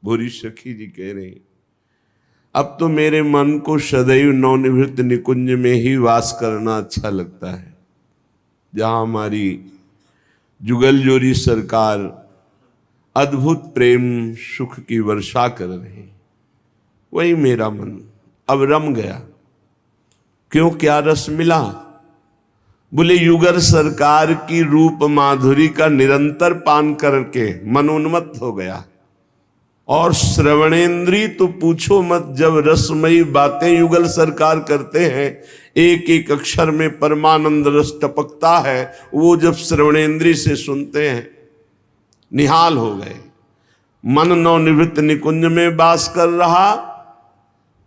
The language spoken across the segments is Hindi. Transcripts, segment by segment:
भूरी सखी जी कह रहे, अब तो मेरे मन को सदैव नवनिवृत्त निकुंज में ही वास करना अच्छा लगता है, जहां हमारी जुगल जोरी सरकार अद्भुत प्रेम सुख की वर्षा कर रहे हैं। वही मेरा मन अब रम गया। क्यों, क्या रस मिला? बोले युगल सरकार की रूप माधुरी का निरंतर पान करके मन उन्मत्त हो गया। और श्रवणेन्द्री तो पूछो मत, जब रसमयी बातें युगल सरकार करते हैं, एक एक अक्षर में परमानंद रस टपकता है, वो जब श्रवणेन्द्री से सुनते हैं निहाल हो गए। मन नवनिवृत्त निकुंज में वास कर रहा,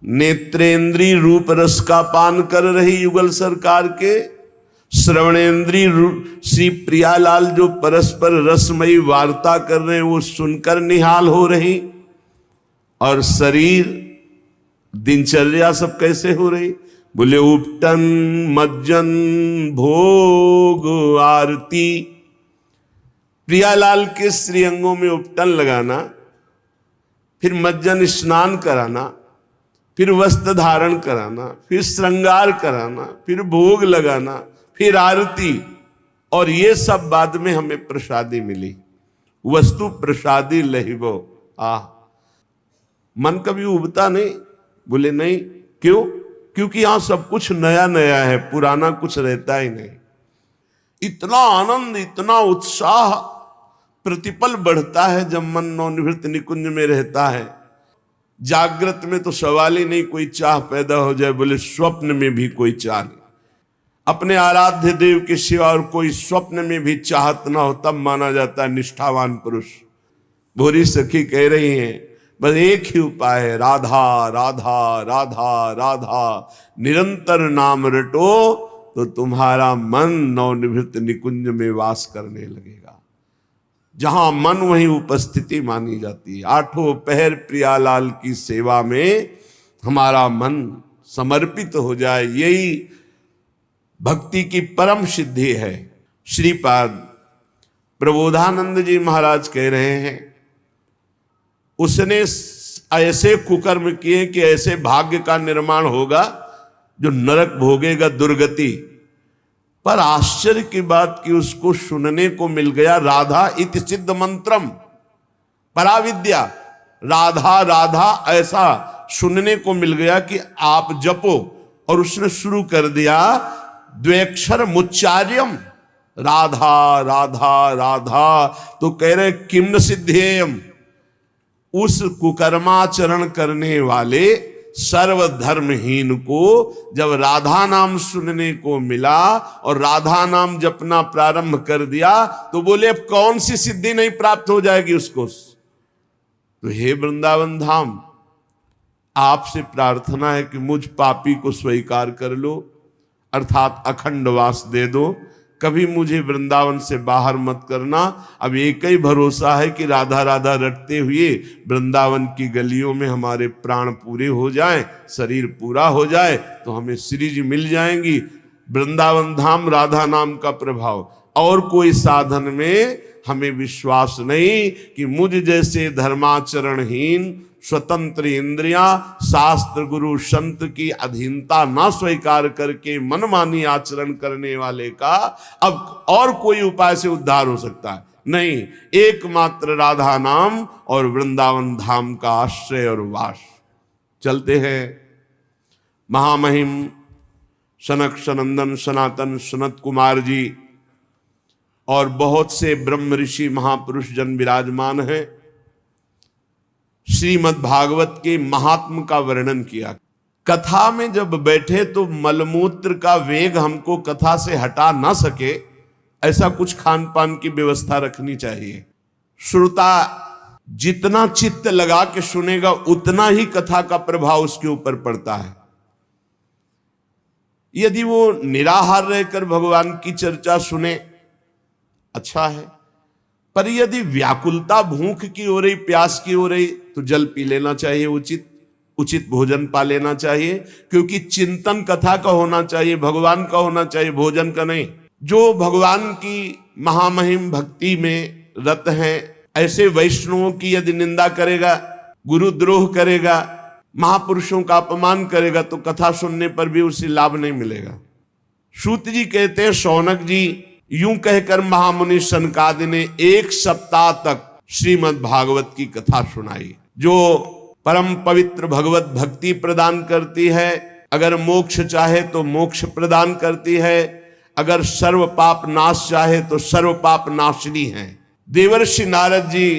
नेत्रेंद्री रूप रस का पान कर रही युगल सरकार के, श्रवणेन्द्री श्री प्रियालाल जो परस्पर रसमयी वार्ता कर रहे हैं वो सुनकर निहाल हो रही, और शरीर दिनचर्या सब कैसे हो रही? बोले उपटन मज्जन भोग आरती। प्रियालाल के श्रीअंगों में उपटन लगाना, फिर मज्जन स्नान कराना, फिर वस्त्र धारण कराना, फिर श्रृंगार कराना, फिर भोग लगाना, फिर आरती, और ये सब बाद में हमें प्रसादी मिली। वस्तु प्रसादी लहिबो। मन कभी उबता नहीं? बोले नहीं। क्यों? क्योंकि यहां सब कुछ नया नया है, पुराना कुछ रहता ही नहीं। इतना आनंद, इतना उत्साह प्रतिपल बढ़ता है जब मन नवनिवृत्त निकुंज में रहता है। जागृत में तो सवाल ही नहीं कोई चाह पैदा हो जाए, बोले स्वप्न में भी कोई चाह नहीं। अपने आराध्य देव के सिवा और कोई स्वप्न में भी चाहत ना हो, तब माना जाता है निष्ठावान पुरुष। भूरी सखी कह रही हैं, बस एक ही उपाय है, राधा राधा राधा राधा, निरंतर नाम रटो तो तुम्हारा मन नवनिवृत्त निकुंज में वास करने लगेगा। जहां मन वहीं उपस्थिति मानी जाती है। आठों पहर प्रियालाल की सेवा में हमारा मन समर्पित हो जाए, यही भक्ति की परम सिद्धि है। श्रीपाद प्रबोधानंद जी महाराज कह रहे हैं, उसने ऐसे कुकर्म किए कि ऐसे भाग्य का निर्माण होगा जो नरक भोगेगा, दुर्गति। पर आश्चर्य की बात कि उसको सुनने को मिल गया राधा इति सिद्ध मंत्रम, पराविद्या, राधा राधा ऐसा सुनने को मिल गया कि आप जपो। और उसने शुरू कर दिया द्व्यक्षर मुच्चार्यम, राधा राधा राधा। तो कह रहे किम न सिद्धेयम, उस कुकर्माचरण करने वाले सर्वधर्महीन को जब राधा नाम सुनने को मिला और राधा नाम जपना प्रारंभ कर दिया, तो बोले अब कौन सी सिद्धि नहीं प्राप्त हो जाएगी उसको। तो हे वृंदावन धाम, आपसे प्रार्थना है कि मुझ पापी को स्वीकार कर लो, अर्थात अखंड वास दे दो, कभी मुझे वृंदावन से बाहर मत करना। अब एक ही भरोसा है कि राधा राधा रटते हुए वृंदावन की गलियों में हमारे प्राण पूरे हो जाएं, शरीर पूरा हो जाए तो हमें श्री जी मिल जाएंगी। वृंदावन धाम राधा नाम का प्रभाव, और कोई साधन में हमें विश्वास नहीं कि मुझ जैसे धर्माचरणहीन, स्वतंत्र इंद्रियां, शास्त्र गुरु संत की अधीनता ना स्वीकार करके मनमानी आचरण करने वाले का अब और कोई उपाय से उद्धार हो सकता है नहीं। एकमात्र राधा नाम और वृंदावन धाम का आश्रय और वास। चलते हैं महामहिम सनक सनंदन सनातन सनत कुमार जी और बहुत से ब्रह्म ऋषि महापुरुष जन विराजमान हैं। श्रीमद् भागवत के महात्म का वर्णन किया। कथा में जब बैठे तो मलमूत्र का वेग हमको कथा से हटा ना सके, ऐसा कुछ खान पान की व्यवस्था रखनी चाहिए। श्रोता जितना चित्त लगा के सुनेगा उतना ही कथा का प्रभाव उसके ऊपर पड़ता है। यदि वो निराहार रहकर भगवान की चर्चा सुने अच्छा है, पर यदि व्याकुलता भूख की हो रही, प्यास की हो रही, तो जल पी लेना चाहिए, उचित भोजन पा लेना चाहिए, क्योंकि चिंतन कथा का होना चाहिए, भगवान का होना चाहिए, भोजन का नहीं। जो भगवान की महामहिम भक्ति में रत हैं, ऐसे वैष्णवों की यदि निंदा करेगा गुरुद्रोह करेगा, महापुरुषों का अपमान करेगा तो कथा सुनने पर भी उसे लाभ नहीं मिलेगा। सूत जी कहते हैं, शौनक जी यूं कहकर महामुनि सनकादि ने 1 सप्ताह तक श्रीमद् भागवत की कथा सुनाई, जो परम पवित्र भगवत भक्ति प्रदान करती है। अगर मोक्ष चाहे तो मोक्ष प्रदान करती है, अगर सर्व पाप नाश चाहे तो सर्व पाप नाशनी है। देवर्षि नारद जी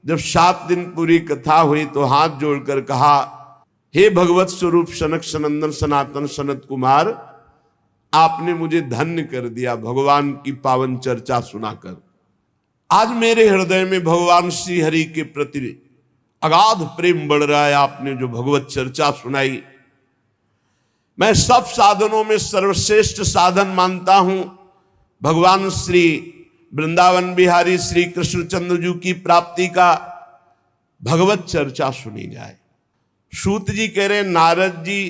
जब 7 दिन पूरी कथा हुई तो हाथ जोड़कर कहा, हे भगवत स्वरूप सनक सनंदन सनातन सनत कुमार, आपने मुझे धन्य कर दिया भगवान की पावन चर्चा सुनाकर। आज मेरे हृदय में भगवान श्री हरि के प्रति अगाध प्रेम बढ़ रहा है। आपने जो भगवत चर्चा सुनाई, मैं सब साधनों में सर्वश्रेष्ठ साधन मानता हूं भगवान श्री वृंदावन बिहारी श्री कृष्णचंद्र जी की प्राप्ति का भगवत चर्चा सुनी जाए। सूत जी कह रहे, नारद जी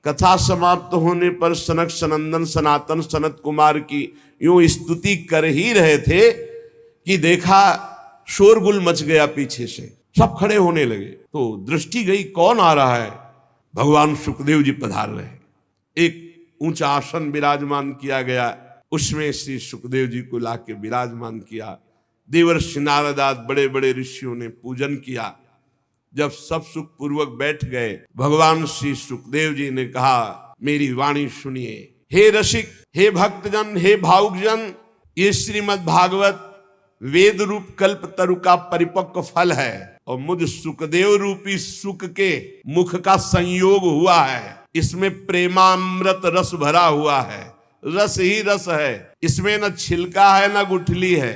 कथा समाप्त होने पर सनक सनंदन सनातन सनत कुमार की यूं स्तुति कर ही रहे थे कि देखा शोरगुल मच गया, पीछे से सब खड़े होने लगे। तो दृष्टि गई, कौन आ रहा है? भगवान सुखदेव जी पधार रहे। एक ऊंचा आसन विराजमान किया गया, उसमें श्री सुखदेव जी को लाके विराजमान किया। देवर्षि नारद आदि बड़े बड़े ऋषियों ने पूजन किया। जब सब सुख पूर्वक बैठ गए, भगवान श्री सुखदेव जी ने कहा, मेरी वाणी सुनिए। हे रसिक, हे भक्तजन, हे भावुकजन, ये श्रीमद् भागवत वेद रूप कल्प तरु का परिपक्व फल है और मुझ सुखदेव रूपी सुख के मुख का संयोग हुआ है। इसमें प्रेमामृत रस भरा हुआ है, रस ही रस है। इसमें न छिलका है न गुठली है।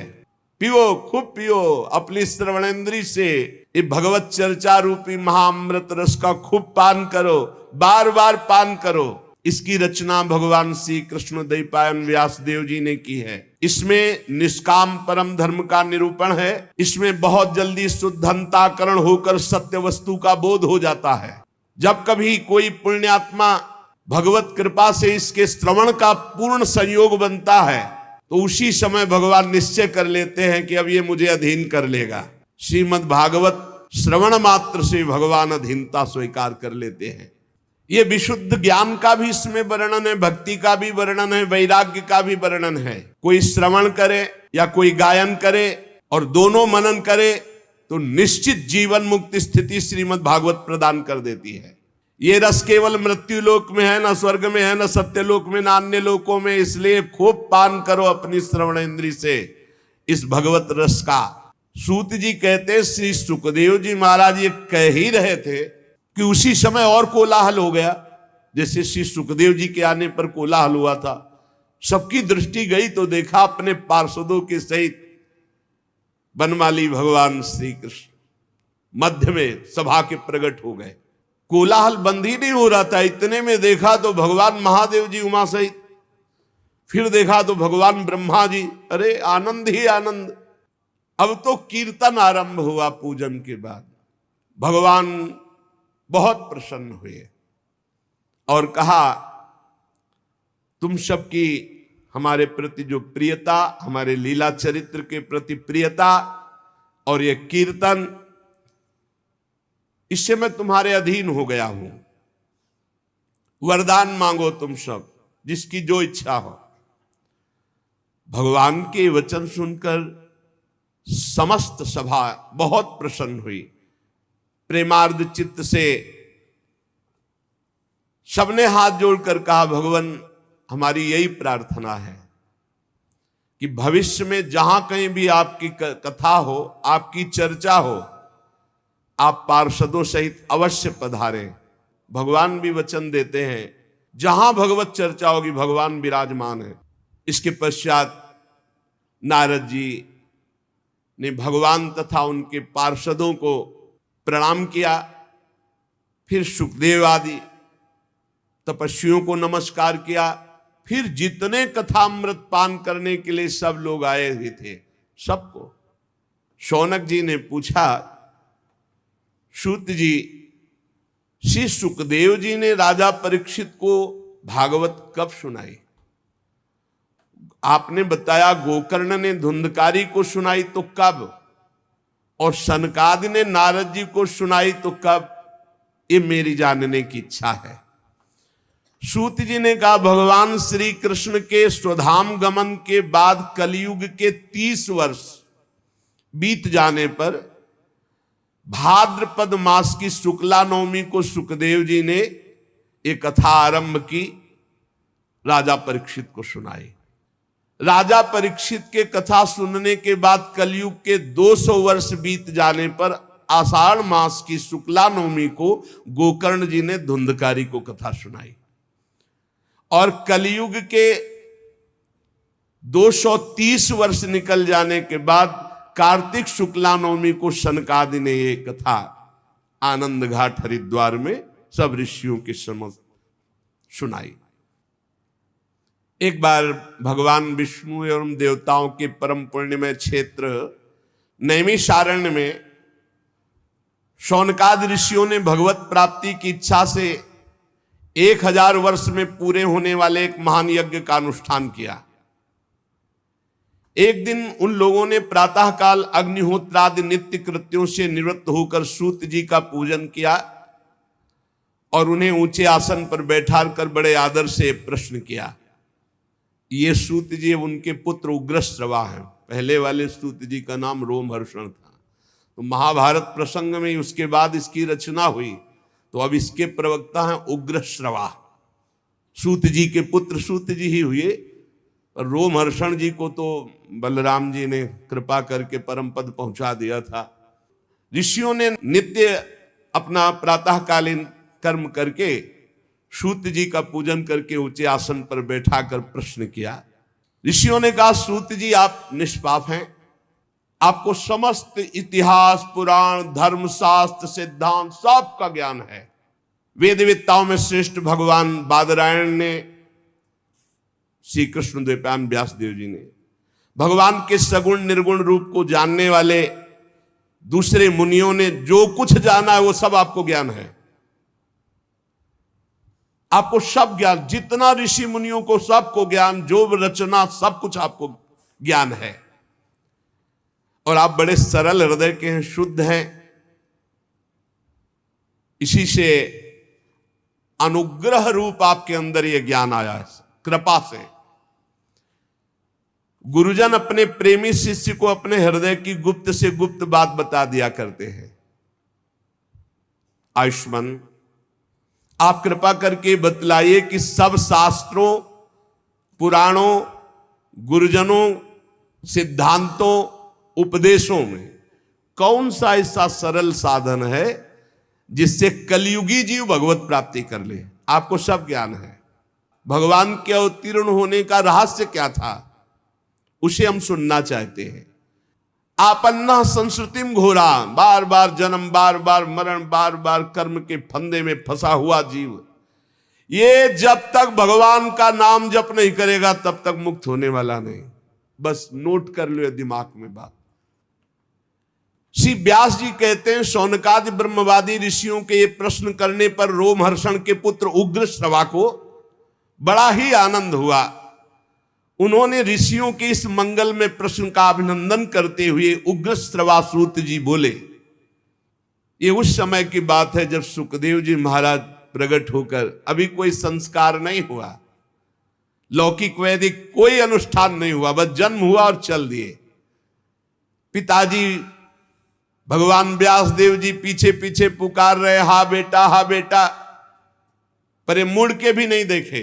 पियो, खूब पियो, अपनी श्रवणेंद्री से ये भगवत चर्चा रूपी महाअमृत रस का खूब पान करो, बार बार पान करो। इसकी रचना भगवान श्री कृष्ण द्वैपायन व्यास देव जी ने की है। इसमें निष्काम परम धर्म का निरूपण है। इसमें बहुत जल्दी शुद्धंताकरण होकर सत्य वस्तु का बोध हो जाता है। जब कभी कोई पुण्यात्मा भगवत कृपा से इसके श्रवण का पूर्ण संयोग बनता है तो उसी समय भगवान निश्चय कर लेते हैं कि अब ये मुझे अधीन कर लेगा। श्रीमद् भागवत श्रवण मात्र से भगवान अधीनता स्वीकार कर लेते हैं। ये विशुद्ध ज्ञान का भी इसमें वर्णन है, भक्ति का भी वर्णन है, वैराग्य का भी वर्णन है। कोई श्रवण करे या कोई गायन करे और दोनों मनन करे तो निश्चित जीवन मुक्ति स्थिति श्रीमद् भागवत प्रदान कर देती है। ये रस केवल मृत्यु लोक में है, न स्वर्ग में है, न सत्य लोक में, न अन्य लोकों में। इसलिए खूब पान करो अपनी श्रवण इंद्री से इस भगवत रस का। सूत जी कहते, श्री सुखदेव जी महाराज ये कह ही रहे थे कि उसी समय और कोलाहल हो गया। जैसे श्री सुखदेव जी के आने पर कोलाहल हुआ था, सबकी दृष्टि गई तो देखा अपने पार्षदों के सहित बनमाली भगवान श्री कृष्ण मध्य में सभा के प्रकट हो गए। कोलाहल बंद ही नहीं हो रहा था। इतने में देखा तो भगवान महादेव जी उमा सहित, फिर देखा तो भगवान ब्रह्मा जी। अरे आनंद ही आनंद। अब तो कीर्तन आरंभ हुआ। पूजन के बाद भगवान बहुत प्रसन्न हुए और कहा, तुम सबकी हमारे प्रति जो प्रियता, हमारे लीला चरित्र के प्रति प्रियता और ये कीर्तन, इससे मैं तुम्हारे अधीन हो गया हूं। वरदान मांगो तुम सब, जिसकी जो इच्छा हो। भगवान के वचन सुनकर समस्त सभा बहुत प्रसन्न हुई। प्रेमार्ध चित्त से सबने हाथ जोड़कर कहा, भगवान हमारी यही प्रार्थना है कि भविष्य में जहां कहीं भी आपकी कथा हो, आपकी चर्चा हो, आप पार्षदों सहित अवश्य पधारें। भगवान भी वचन देते हैं, जहां भगवत चर्चा होगी भगवान विराजमान है। इसके पश्चात नारद जी ने भगवान तथा उनके पार्षदों को प्रणाम किया। फिर सुखदेव आदि तपस्वियों को नमस्कार किया। फिर जितने कथामृत पान करने के लिए सब लोग आए हुए थे, सबको शौनक जी ने पूछा, सूत जी, श्री सुखदेव जी ने राजा परीक्षित को भागवत कब सुनाई? आपने बताया गोकर्ण ने धुंधकारी को सुनाई, तो कब? और सनकादि ने नारद जी को सुनाई तो कब, ये मेरी जानने की इच्छा है। सूत जी ने कहा भगवान श्री कृष्ण के स्वधाम गमन के बाद कलयुग के 30 वर्ष बीत जाने पर भाद्रपद मास की शुक्ला नवमी को सुखदेव जी ने एक कथा आरंभ की, राजा परीक्षित को सुनाई। राजा परीक्षित के कथा सुनने के बाद कलयुग के 200 वर्ष बीत जाने पर आषाढ़ मास की शुक्ला नवमी को गोकर्ण जी ने धुंधकारी को कथा सुनाई। और कलयुग के 230 वर्ष निकल जाने के बाद कार्तिक शुक्ला नवमी को सनकादि ने ये कथा आनंद घाट हरिद्वार में सब ऋषियों के समक्ष सुनाई। एक बार भगवान विष्णु एवं देवताओं के परम पुण्यमय क्षेत्र नैमिषारण्य में शौनकादि ऋषियों ने भगवत प्राप्ति की इच्छा से 1000 वर्ष में पूरे होने वाले एक महान यज्ञ का अनुष्ठान किया। एक दिन उन लोगों ने प्रातःकाल अग्निहोत्रादि नित्य कृत्यों से निवृत्त होकर सूत जी का पूजन किया और उन्हें ऊंचे आसन पर बैठा कर बड़े आदर से प्रश्न किया। ये सूत जी उनके पुत्र उग्रश्रवा हैं। पहले वाले सूत जी का नाम रोमहर्षण था। तो महाभारत प्रसंग में उसके बाद इसकी रचना हुई, तो अब इसके प्रवक्ता हैं उग्रश्रवा। सूत जी के पुत्र सूत जी ही हुए, और रोमहर्षण जी को तो बलराम जी ने कृपा करके परम पद पहुंचा दिया था। ऋषियों ने नित्य अपना प्रातःकालीन कर्म करके सूत जी का पूजन करके ऊंचे आसन पर बैठा कर प्रश्न किया। ऋषियों ने कहा सूत जी आप निष्पाप हैं, आपको समस्त इतिहास पुराण धर्म शास्त्र सिद्धांत सब का ज्ञान है। वेद वेत्ताओं में श्रेष्ठ भगवान बादरायण ने, श्री कृष्ण द्वैपायन व्यास देव जी ने, भगवान के सगुण निर्गुण रूप को जानने वाले दूसरे मुनियों ने जो कुछ जाना है वो सब आपको ज्ञान है। आपको सब ज्ञान, जितना ऋषि मुनियों को सबको ज्ञान, जो रचना सब कुछ आपको ज्ञान है। और आप बड़े सरल हृदय के हैं, शुद्ध हैं। इसी से अनुग्रह रूप आपके अंदर यह ज्ञान आया है, कृपा से। गुरुजन अपने प्रेमी शिष्य को अपने हृदय की गुप्त से गुप्त बात बता दिया करते हैं। आयुष्मान, आप कृपा करके बतलाइए कि सब शास्त्रों पुराणों गुरुजनों सिद्धांतों उपदेशों में कौन सा ऐसा सरल साधन है जिससे कलयुगी जीव भगवत प्राप्ति कर ले। आपको सब ज्ञान है। भगवान के अवतीर्ण होने का रहस्य क्या था, उसे हम सुनना चाहते हैं। आपन्ना संस्कृतिम घोरा, बार बार जन्म बार बार मरण बार बार कर्म के फंदे में फंसा हुआ जीव, ये जब तक भगवान का नाम जप नहीं करेगा तब तक मुक्त होने वाला नहीं। बस नोट कर लो दिमाग में बात। श्री व्यास जी कहते हैं शौनकादि ब्रह्मवादी ऋषियों के ये प्रश्न करने पर रोमहर्षण के पुत्र उग्रश्रवा को बड़ा ही आनंद हुआ। उन्होंने ऋषियों के इस मंगल में प्रश्न का अभिनंदन करते हुए उग्रश्रवा सूत जी बोले। ये उस समय की बात है जब सुखदेव जी महाराज प्रकट होकर, अभी कोई संस्कार नहीं हुआ, लौकिक वैदिक कोई अनुष्ठान नहीं हुआ, बस जन्म हुआ और चल दिए। पिताजी भगवान व्यास देव जी पीछे पीछे पुकार रहे, हा बेटा हा बेटा, पर ये मुड़ के भी नहीं देखे।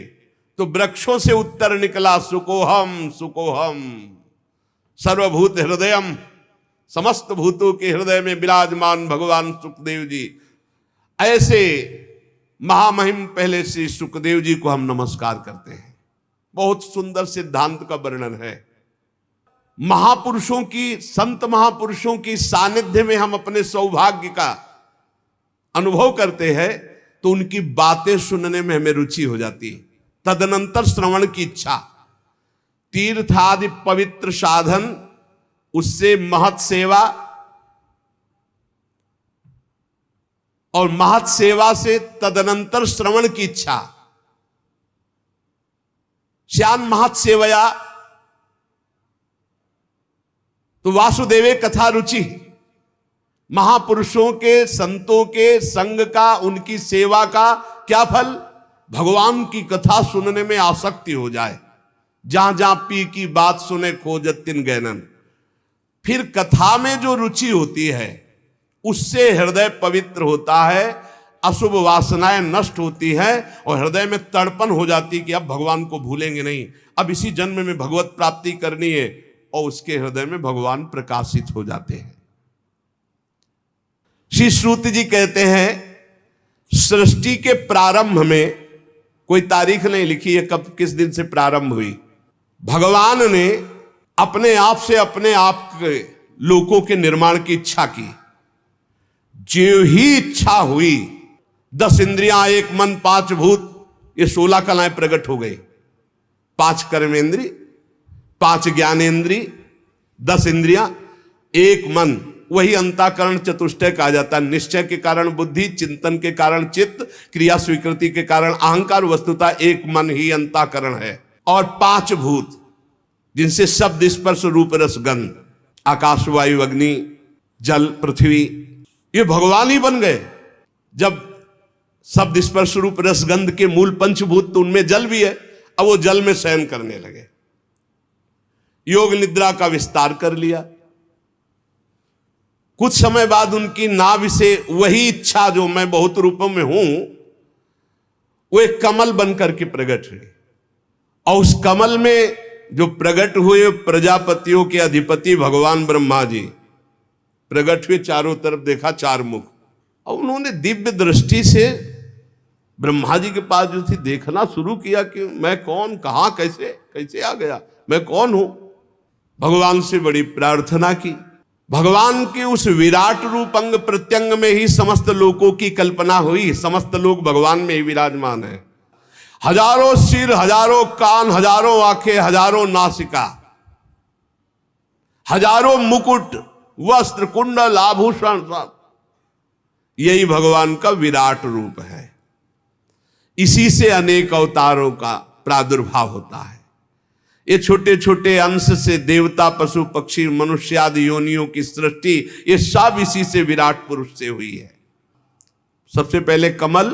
तो वृक्षों से उत्तर निकला, सुकोहम सुकोहम सर्वभूत हृदयम, समस्त भूतों के हृदय में विराजमान भगवान सुखदेव जी। ऐसे महामहिम पहले श्री सुखदेव जी को हम नमस्कार करते हैं। बहुत सुंदर सिद्धांत का वर्णन है। महापुरुषों की, संत महापुरुषों की सानिध्य में हम अपने सौभाग्य का अनुभव करते हैं तो उनकी बातें सुनने में हमें रुचि हो जाती है। तदनंतर श्रवण की इच्छा, तीर्थादि पवित्र साधन, उससे महत सेवा, और महत सेवा से तदनंतर श्रवण की इच्छा। श्यान महत सेवया तो वासुदेवे कथा रुचि, महापुरुषों के, संतों के संग का, उनकी सेवा का क्या फल? भगवान की कथा सुनने में आसक्ति हो जाए। जहां जहां पी की बात सुने खोजत तिन गैनन। फिर कथा में जो रुचि होती है उससे हृदय पवित्र होता है, अशुभ वासनाएं नष्ट होती हैं और हृदय में तड़पन हो जाती कि अब भगवान को भूलेंगे नहीं, अब इसी जन्म में भगवत प्राप्ति करनी है, और उसके हृदय में भगवान प्रकाशित हो जाते हैं। श्री श्रुति जी कहते हैं सृष्टि के प्रारंभ में कोई तारीख नहीं लिखी है कब किस दिन से प्रारंभ हुई। भगवान ने अपने आप से अपने आप के लोकों के निर्माण की इच्छा की। जो ही इच्छा हुई 10 इंद्रियां, 1 मन, 5 भूत, ये 16 कलाएं प्रकट हो गई। 5 कर्मेंद्री, 5 ज्ञानेंद्री, 10 इंद्रियां, 1 मन, वही अंतःकरण चतुष्टय कहा जाता है। निश्चय के कारण बुद्धि, चिंतन के कारण चित्त, क्रिया स्वीकृति के कारण अहंकार, वस्तुतः 1 मन ही अंतःकरण है। और 5 भूत जिनसे शब्द, स्पर्श, रूप, रस, गंध, आकाश, वायु, अग्नि, जल, पृथ्वी, ये भगवान ही बन गए। जब शब्द, स्पर्श, रूप, रस, गंध के मूल पंचभूत तो उनमें जल भी है, अब वो जल में शयन करने लगे। योग निद्रा का विस्तार कर लिया। कुछ समय बाद उनकी नाभि से वही इच्छा जो मैं बहुत रूपों में हूं, वो एक कमल बनकर के प्रकट हुई। और उस कमल में जो प्रकट हुए प्रजापतियों के अधिपति भगवान ब्रह्मा जी प्रकट हुए। चारों तरफ देखा 4 मुख, और उन्होंने दिव्य दृष्टि से ब्रह्मा जी के पास जो थी देखना शुरू किया कि मैं कौन, कहां, कैसे कैसे आ गया, मैं कौन हूं। भगवान से बड़ी प्रार्थना की। भगवान के उस विराट रूप अंग प्रत्यंग में ही समस्त लोकों की कल्पना हुई। समस्त लोग भगवान में ही विराजमान है। हजारों सिर, हजारों कान, हजारों आंखें, हजारों नासिका, हजारों मुकुट, वस्त्र, कुंडल, आभूषण, सब यही भगवान का विराट रूप है। इसी से अनेक अवतारों का प्रादुर्भाव होता है। ये छोटे छोटे अंश से देवता, पशु, पक्षी, मनुष्य आदि योनियों की सृष्टि, ये सब इसी से विराट पुरुष से हुई है। सबसे पहले कमल,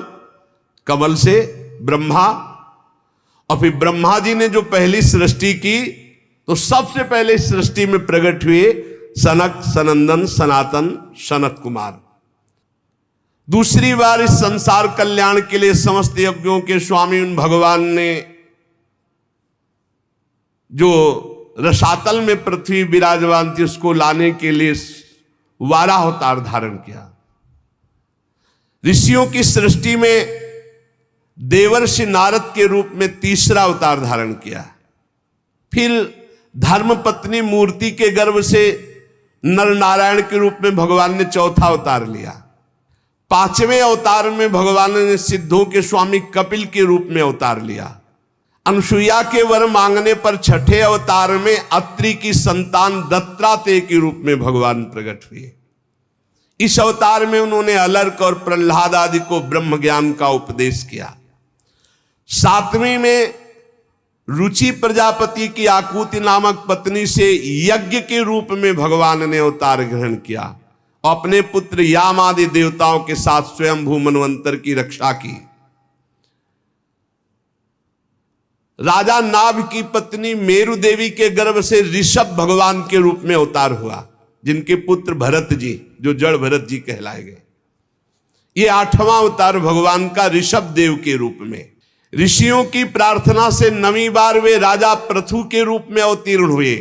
कमल से ब्रह्मा, और फिर ब्रह्मा जी ने जो पहली सृष्टि की तो सबसे पहले सृष्टि में प्रकट हुए सनक, सनंदन, सनातन, सनत कुमार। दूसरी बार इस संसार कल्याण के लिए समस्त यज्ञों के स्वामी उन भगवान ने जो रसातल में पृथ्वी विराजमान थी उसको लाने के लिए 12 अवतार धारण किया। ऋषियों की सृष्टि में देवर्षि नारद के रूप में 3रा अवतार धारण किया। फिर धर्मपत्नी मूर्ति के गर्भ से नर नारायण के रूप में भगवान ने 4था अवतार लिया। 5वें अवतार में भगवान ने सिद्धों के स्वामी कपिल के रूप में अवतार लिया। अनुसुईया के वर मांगने पर 6ठे अवतार में अत्रि की संतान दत्तात्रेय के रूप में भगवान प्रकट हुए। इस अवतार में उन्होंने अलर्क और प्रहलाद आदि को ब्रह्म ज्ञान का उपदेश किया। 7वीं में रुचि प्रजापति की आकुति नामक पत्नी से यज्ञ के रूप में भगवान ने अवतार ग्रहण किया और अपने पुत्र याम आदि देवताओं के साथ स्वयंभू मनवंतर की रक्षा की। राजा नाभ की पत्नी मेरु देवी के गर्भ से ऋषभ भगवान के रूप में अवतार हुआ, जिनके पुत्र भरत जी, जो जड़ भरत जी कहलाए गए। ये 8वां अवतार भगवान का ऋषभ देव के रूप में। ऋषियों की प्रार्थना से 9वीं बार वे राजा पृथु के रूप में अवतीर्ण हुए।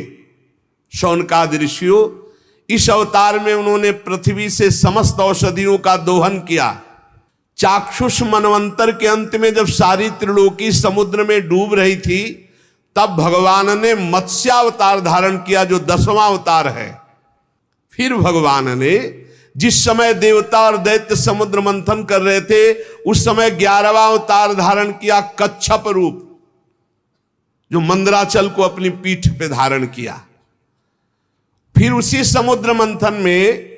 शौनकादि ऋषियों, इस अवतार में उन्होंने पृथ्वी से समस्त औषधियों का दोहन किया। चाक्षुष मनवंतर के अंत में जब सारी त्रिलोकी समुद्र में डूब रही थी, तब भगवान ने मत्स्यावतार धारण किया, जो 10वां अवतार है। फिर भगवान ने जिस समय देवता और दैत्य समुद्र मंथन कर रहे थे, उस समय 11वां अवतार धारण किया, कच्छप रूप, जो मंदराचल को अपनी पीठ पे धारण किया। फिर उसी समुद्र मंथन में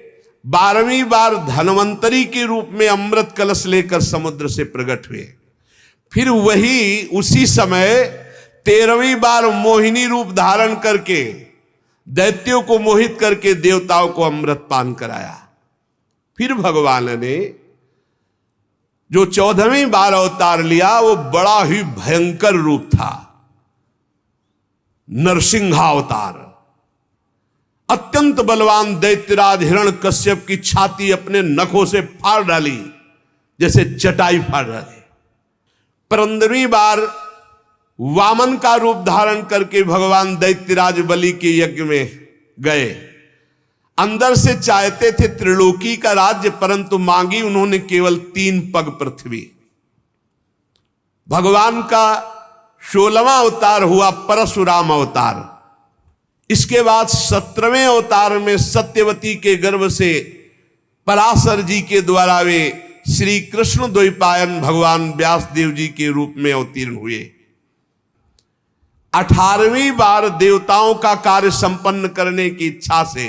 12वीं बार धनवंतरी के रूप में अमृत कलश लेकर समुद्र से प्रकट हुए। फिर वही उसी समय 13वीं बार मोहिनी रूप धारण करके दैत्यों को मोहित करके देवताओं को अमृत पान कराया। फिर भगवान ने जो 14वीं बार अवतार लिया वो बड़ा ही भयंकर रूप था, नरसिंहावतार। अत्यंत बलवान दैत्यराज हिरण्यकश्यप की छाती अपने नखों से फाड़ डाली जैसे चटाई फाड़ डाली। 15वीं बार वामन का रूप धारण करके भगवान दैत्यराज बलि के यज्ञ में गए। अंदर से चाहते थे त्रिलोकी का राज्य, परंतु मांगी उन्होंने केवल 3 पग पृथ्वी। भगवान का 16वां अवतार हुआ परशुराम अवतार। इसके बाद 17वें अवतार में सत्यवती के गर्भ से पराशर जी के द्वारा वे श्री कृष्ण द्वैपायन भगवान व्यासदेव जी के रूप में अवतीर्ण हुए। 18वीं बार देवताओं का कार्य संपन्न करने की इच्छा से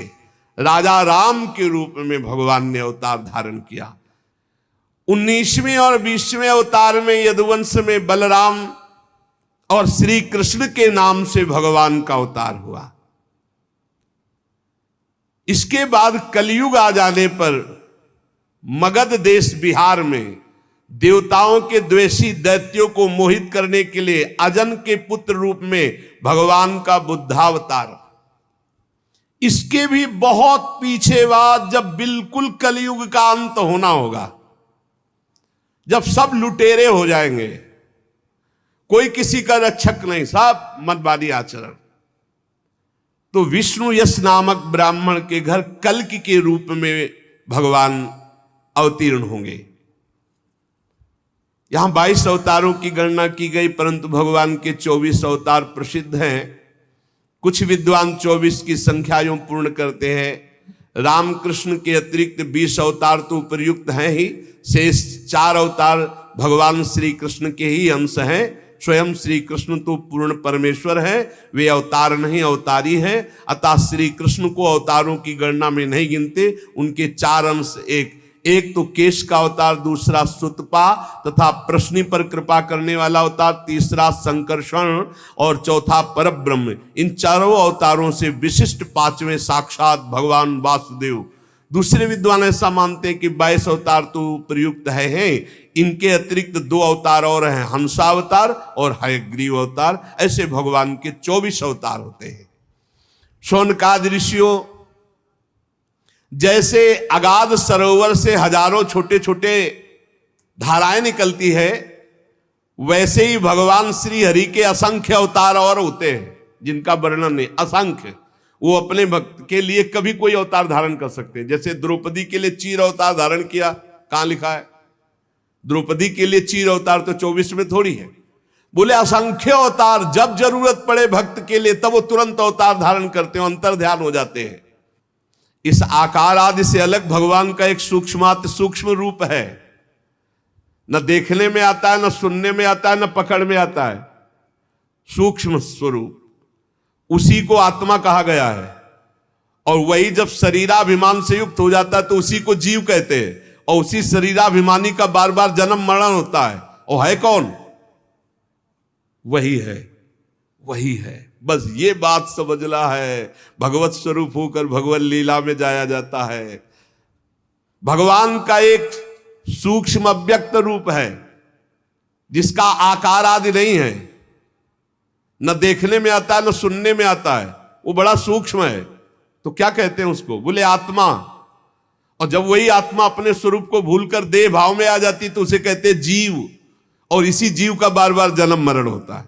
राजा राम के रूप में भगवान ने अवतार धारण किया। 19वें और 20वें अवतार में यदुवंश में बलराम और श्री कृष्ण के नाम से भगवान का अवतार हुआ। इसके बाद कलयुग आ जाने पर मगध देश बिहार में देवताओं के द्वेषी दैत्यों को मोहित करने के लिए अजन के पुत्र रूप में भगवान का बुद्धावतार। इसके भी बहुत पीछे बाद जब बिल्कुल कलयुग का अंत होना होगा, जब सब लुटेरे हो जाएंगे, कोई किसी का रक्षक नहीं, सब मतवादी आचरण, तो विष्णु यश नामक ब्राह्मण के घर कल्कि के रूप में भगवान अवतीर्ण होंगे। यहां 22 अवतारों की गणना की गई, परंतु भगवान के 24 अवतार प्रसिद्ध हैं। कुछ विद्वान 24 की संख्या यूं पूर्ण करते हैं। रामकृष्ण के अतिरिक्त 20 अवतार तो उपयुक्त हैं ही, शेष 4 अवतार भगवान श्री कृष्ण के ही अंश हैं। स्वयं श्री कृष्ण तो पूर्ण परमेश्वर है, वे अवतार नहीं अवतारी हैं, अतः श्री कृष्ण को अवतारों की गणना में नहीं गिनते। उनके 4 अंश, एक तो केश का अवतार, दूसरा सुतपा तथा प्रश्नि पर कृपा करने वाला अवतार, तीसरा संकर्षण और चौथा परब्रह्म। इन चारों अवतारों से विशिष्ट 5वें साक्षात भगवान वासुदेव। दूसरे विद्वान ऐसा मानते हैं कि 22 अवतार तो प्रयुक्त है। इनके अतिरिक्त 2 अवतार और हैं, हंसावतार और हयग्रीव अवतार। ऐसे भगवान के 24 अवतार होते हैं। शौनकादि ऋषियों, जैसे अगाध सरोवर से हजारों छोटे छोटे धाराएं निकलती है, वैसे ही भगवान श्री हरि के असंख्य अवतार और होते हैं जिनका वर्णन नहीं, असंख्य। वो अपने भक्त के लिए कभी कोई अवतार धारण कर सकते हैं। जैसे द्रौपदी के लिए चीर अवतार धारण किया, कहां लिखा है? द्रौपदी के लिए चीर अवतार तो 24 में थोड़ी है। बोले असंख्य अवतार, जब जरूरत पड़े भक्त के लिए तब वो तुरंत अवतार धारण करते हैं, अंतर ध्यान हो जाते हैं। इस आकार आदि से अलग भगवान का एक सूक्ष्म रूप है, न देखने में आता है, न सुनने में आता है, न पकड़ में आता है। सूक्ष्म स्वरूप, उसी को आत्मा कहा गया है। और वही जब शरीराभिमान से युक्त हो जाता है तो उसी को जीव कहते हैं। और उसी शरीराभिमानी का बार बार जन्म मरण होता है। और है कौन? वही है, वही है। बस ये बात समझना है, भगवत स्वरूप होकर भगवत लीला में जाया जाता है। भगवान का एक सूक्ष्म अव्यक्त रूप है जिसका आकार आदि नहीं है, न देखने में आता है, न सुनने में आता है, वो बड़ा सूक्ष्म है। तो क्या कहते हैं उसको? बोले आत्मा। और जब वही आत्मा अपने स्वरूप को भूलकर देह भाव में आ जाती तो उसे कहते हैं जीव। और इसी जीव का बार बार जन्म मरण होता है।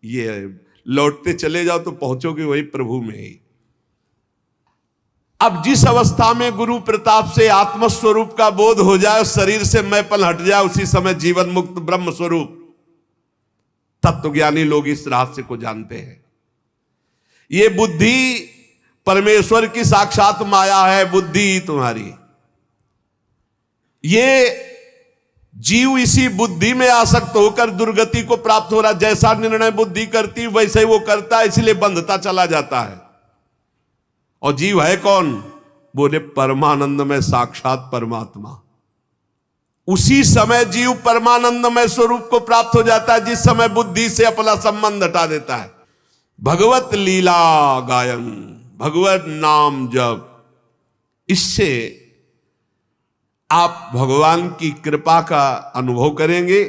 ये लौटते चले जाओ तो पहुंचोगे वही प्रभु में ही। अब जिस अवस्था में गुरु प्रताप से आत्मस्वरूप का बोध हो जाए, शरीर से मैंपन हट जाए, उसी समय जीवन मुक्त ब्रह्म स्वरूप तत्वज्ञानी लोग इस रहस्य को जानते हैं। ये बुद्धि परमेश्वर की साक्षात माया है, बुद्धि तुम्हारी। ये जीव इसी बुद्धि में आसक्त होकर दुर्गति को प्राप्त हो रहा। जैसा निर्णय बुद्धि करती वैसे ही वो करता है, इसलिए बंधता चला जाता है। और जीव है कौन? बोले परमानंद में साक्षात परमात्मा। उसी समय जीव परमानंदमय स्वरूप को प्राप्त हो जाता है जिस समय बुद्धि से अपना संबंध हटा देता है। भगवत लीला गायन, भगवत नाम जप, इससे आप भगवान की कृपा का अनुभव करेंगे,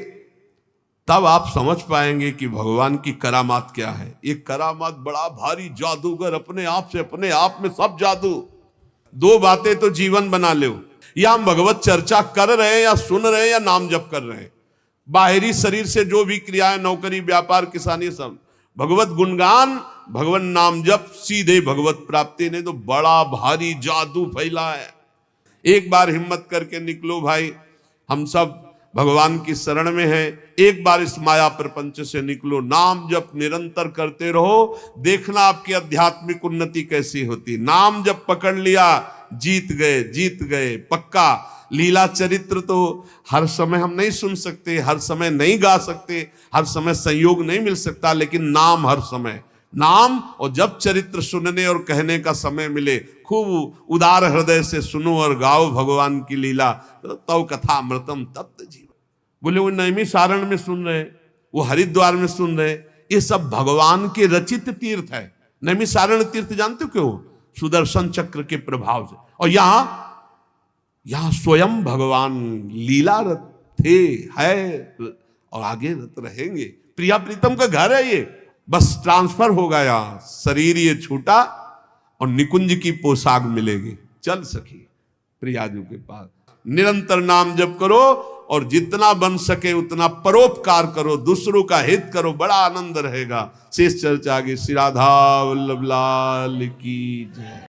तब आप समझ पाएंगे कि भगवान की करामात क्या है। ये करामात बड़ा भारी जादूगर, अपने आप में सब जादू। दो बातें तो जीवन बना लो, या हम भगवत चर्चा कर रहे हैं या सुन रहे हैं या नाम जप कर रहे हैं। बाहरी शरीर से जो भी क्रियाएं, नौकरी, व्यापार, किसानी, सब भगवत गुणगान, भगवान नाम जप, सीधे भगवत प्राप्ति। ने तो बड़ा भारी जादू फैला है। एक बार हिम्मत करके निकलो भाई, हम सब भगवान की शरण में हैं। एक बार इस माया प्रपंच से निकलो, नाम जप निरंतर करते रहो, देखना आपकी आध्यात्मिक उन्नति कैसी होती। नाम जप पकड़ लिया, जीत गए पक्का। लीला चरित्र तो हर समय हम नहीं सुन सकते, हर समय नहीं गा सकते, हर समय संयोग नहीं मिल सकता, लेकिन नाम हर समय, नाम और जब चरित्र सुनने और कहने का समय मिले, खूब उदार हृदय से सुनो और गाओ भगवान की लीला। तव कथा अमृतम तप्त जीवन। बोले वो नैमी सारण में सुन रहे, वो हरिद्वार में सुन रहे, ये सब भगवान के रचित तीर्थ है। नैमी सारण तीर्थ जानते हो क्यों? सुदर्शन चक्र के प्रभाव से। और यहां स्वयं भगवान लीलारत थे, है और आगे रत रहेंगे। प्रिया प्रीतम का घर है ये, बस ट्रांसफर हो गया, शरीर ये छूटा और निकुंज की पोशाक मिलेगी। चल सखी प्रियाजू के पास, निरंतर नाम जप करो और जितना बन सके उतना परोपकार करो, दूसरों का हित करो, बड़ा आनंद रहेगा। शेष चर्चा आगे। श्री राधा वल्लभ लाल की जय।